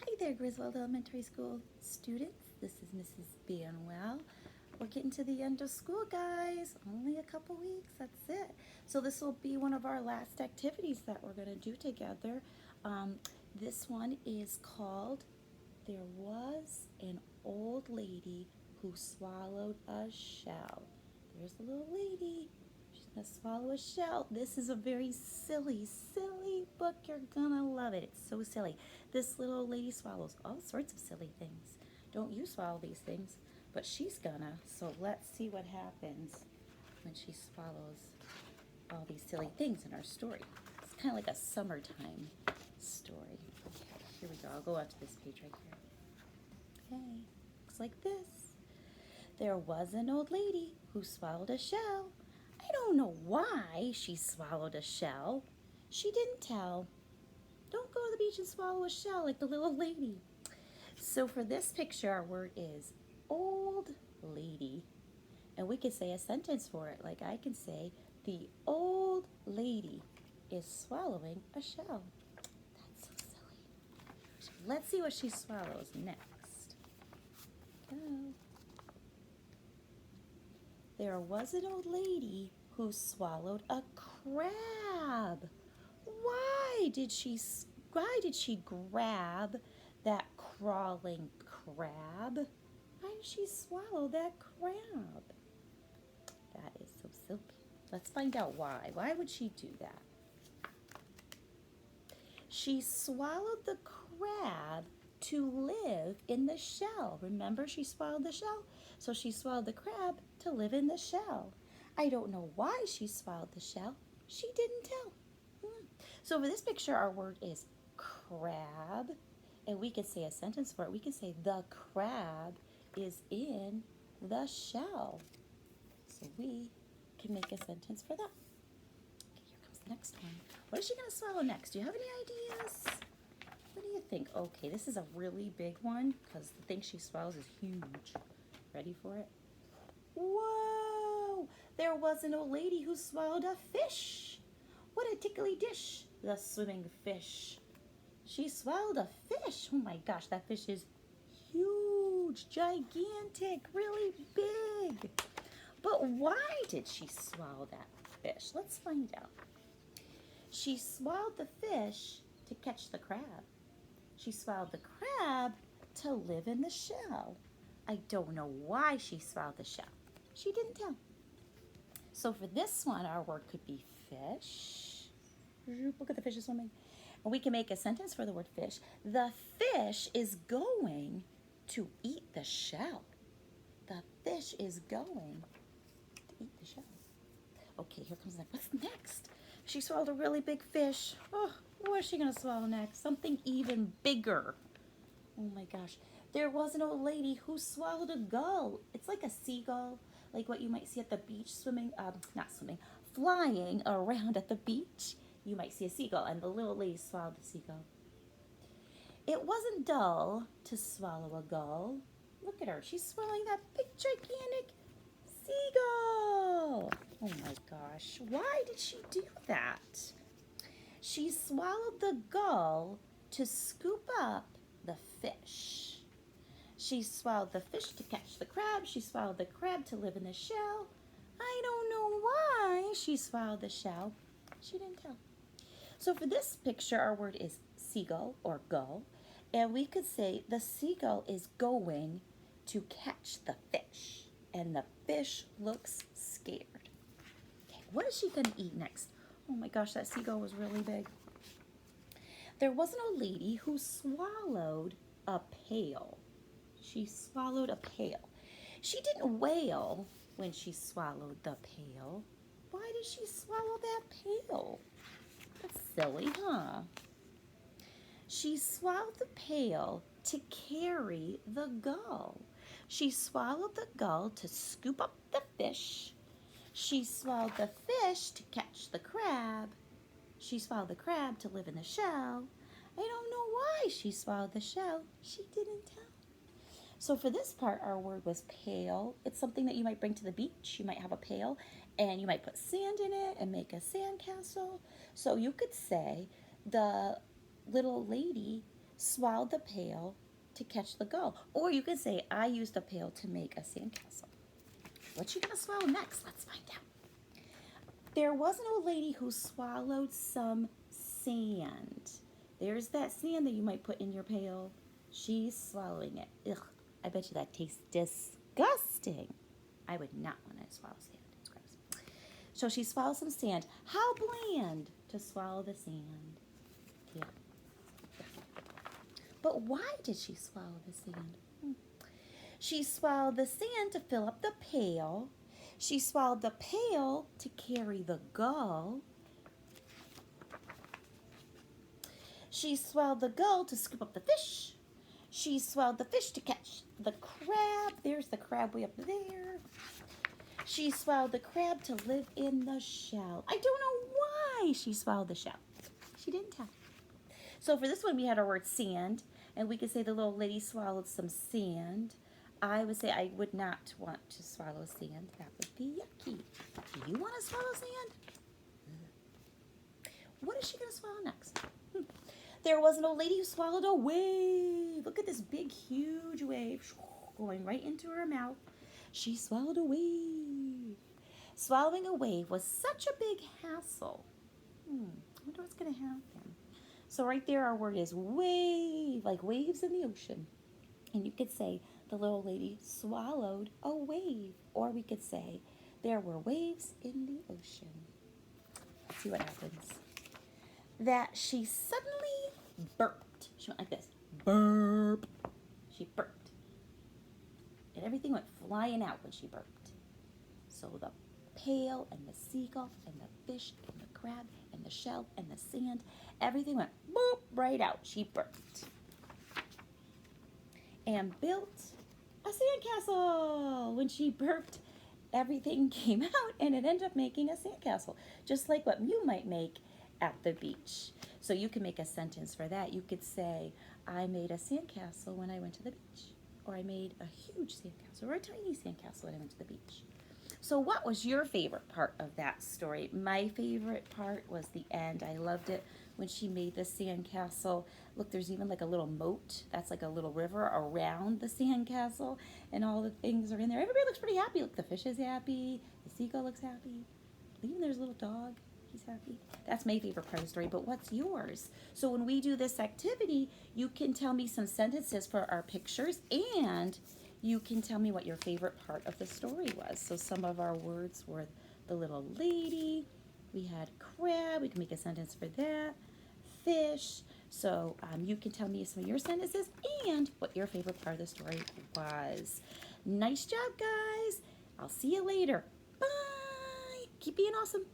Hi there, Griswold Elementary School students. This is Mrs. Banwell. We're getting to the end of school, guys. Only a couple weeks, that's it. So this will be one of our last activities that we're going to do together. This one is called There Was an Old Lady Who Swallowed a Shell. There's a little lady. She's going to swallow a shell. This is a very silly book. You're going to love it. It's so silly. This little lady swallows all sorts of silly things. Don't you swallow these things, but she's gonna. So let's see what happens when she swallows all these silly things in our story. It's kind of like a summertime story. Okay, here we go. I'll go out to this page right here. Okay, looks like this. There was an old lady who swallowed a shell. I don't know why she swallowed a shell. She didn't tell. Don't go to the beach and swallow a shell like the little lady. So for this picture, our word is old lady. And we could say a sentence for it. Like I can say, the old lady is swallowing a shell. That's so silly. Let's see what she swallows next. Go. There was an old lady who swallowed a crab. Why did she grab that crawling crab? Why did she swallow that crab? That is so silly. Let's find out why. Why would she do that? She swallowed the crab to live in the shell. Remember, she swallowed the shell? So she swallowed the crab to live in the shell. I don't know why she swallowed the shell. She didn't tell. So for this picture, our word is crab. And we could say a sentence for it. We could say the crab is in the shell. So we can make a sentence for that. Okay, here comes the next one. What is she going to swallow next? Do you have any ideas? What do you think? Okay, this is a really big one because the thing she swallows is huge. Ready for it? Whoa! There was an old lady who swallowed a fish. What a tickly dish, the swimming fish. She swallowed a fish. Oh my gosh, that fish is huge, gigantic, really big. But why did she swallow that fish? Let's find out. She swallowed the fish to catch the crab. She swallowed the crab to live in the shell. I don't know why she swallowed the shell. She didn't tell. So for this one, our word could be fish. Look at the fish swimming. And we can make a sentence for the word fish. The fish is going to eat the shell. The fish is going to eat the shell. Okay, here comes next. What's next? She swallowed a really big fish. Oh, what is she going to swallow next? Something even bigger. Oh my gosh. There was an old lady who swallowed a gull. It's like a seagull, like what you might see at the beach flying around at the beach. You might see a seagull, and the little lady swallowed the seagull. It wasn't dull to swallow a gull. Look at her. She's swallowing that big, gigantic seagull. Oh my gosh. Why did she do that? She swallowed the gull to scoop up the fish. She swallowed the fish to catch the crab. She swallowed the crab to live in the shell. I don't know why she swallowed the shell. She didn't tell. So for this picture, our word is seagull or gull. And we could say the seagull is going to catch the fish. And the fish looks scared. Okay, what is she going to eat next? Oh my gosh, that seagull was really big. There was an old lady who swallowed a pail. She swallowed a pail. She didn't wail when she swallowed the pail. Why did she swallow that pail? That's silly, huh? She swallowed the pail to carry the gull. She swallowed the gull to scoop up the fish. She swallowed the fish to catch the crab. She swallowed the crab to live in the shell. I don't know why she swallowed the shell. She didn't tell. So for this part, our word was pail. It's something that you might bring to the beach. You might have a pail, and you might put sand in it and make a sand castle. So you could say the little lady swallowed the pail to catch the gull. Or you could say, I used a pail to make a sandcastle. What's she going to swallow next? Let's find out. There was an old lady who swallowed some sand. There's that sand that you might put in your pail. She's swallowing it. Ugh, I bet you that tastes disgusting. I would not want to swallow sand. It's gross. So she swallowed some sand. How bland to swallow the sand. Yeah. But why did she swallow the sand? She swallowed the sand to fill up the pail. She swallowed the pail to carry the gull. She swallowed the gull to scoop up the fish. She swallowed the fish to catch the crab. There's the crab way up there. She swallowed the crab to live in the shell. I don't know why she swallowed the shell. She didn't tell. So for this one, we had our word sand, and we could say the little lady swallowed some sand. I would say I would not want to swallow sand. That would be yucky. Do you want to swallow sand? What is she going to swallow next? There was an old lady who swallowed a wave. Look at this big, huge wave going right into her mouth. She swallowed a wave. Swallowing a wave was such a big hassle. I wonder what's going to happen. So right there, our word is wave, like waves in the ocean. And you could say the little lady swallowed a wave. Or we could say there were waves in the ocean. Let's see what happens. That she suddenly burped. She went like this. Burp. She burped. And everything went flying out when she burped. So the pail and the seagull and the fish and the crab and the shell and the sand, everything went boop right out. She burped. And built a sandcastle. When she burped, everything came out and it ended up making a sandcastle, just like what you might make at the beach. So you can make a sentence for that. You could say, I made a sandcastle when I went to the beach. Or I made a huge sandcastle or a tiny sandcastle when I went to the beach. So what was your favorite part of that story? My favorite part was the end. I loved it when she made the sandcastle. Look, there's even like a little moat. That's like a little river around the sandcastle, and all the things are in there. Everybody looks pretty happy. Look, the fish is happy. The seagull looks happy. Even there's a little dog. He's happy. That's my favorite part of the story, but what's yours? So when we do this activity, you can tell me some sentences for our pictures, and you can tell me what your favorite part of the story was. So some of our words were the little lady. We had crab. We can make a sentence for that. Fish. So you can tell me some of your sentences and what your favorite part of the story was. Nice job, guys. I'll see you later. Bye. Keep being awesome.